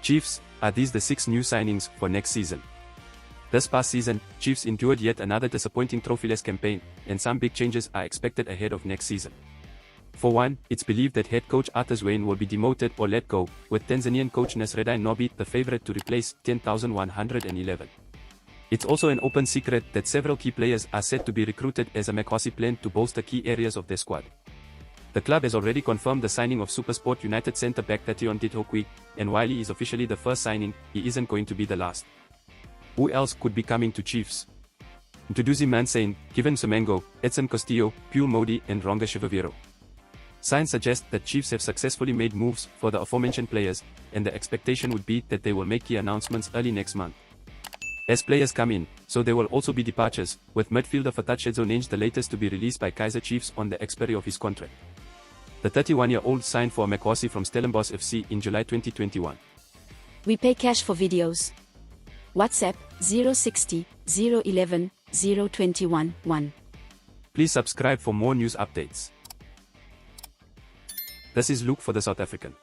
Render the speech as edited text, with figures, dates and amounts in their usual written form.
Chiefs, are these the 6 new signings for next season? This past season, Chiefs endured yet another disappointing trophyless campaign, and some big changes are expected ahead of next season. For one, it's believed that head coach Arthur Zwane will be demoted or let go, with Tanzanian coach Nasreddine Nabi the favorite to replace 10,111. It's also an open secret that several key players are set to be recruited as a Makwasi plan to bolster key areas of their squad. The club has already confirmed the signing of SuperSport United centre-back Tation Ditokwi, and while he is officially the first signing, he isn't going to be the last. Who else could be coming to Chiefs? Ntuduzi Mansane, Kevin Semengo, Edson Castillo, Pule Modi and Ronga Shivaviro. Signs suggest that Chiefs have successfully made moves for the aforementioned players, and the expectation would be that they will make key announcements early next month. As players come in, so there will also be departures, with midfielder Arthur Zwane the latest to be released by Kaizer Chiefs on the expiry of his contract. The 31-year-old signed for Makwasi from Stellenbosch FC in July 2021. We pay cash for videos. WhatsApp 060 011 021 1. Please subscribe for more news updates. This is Luke for the South African.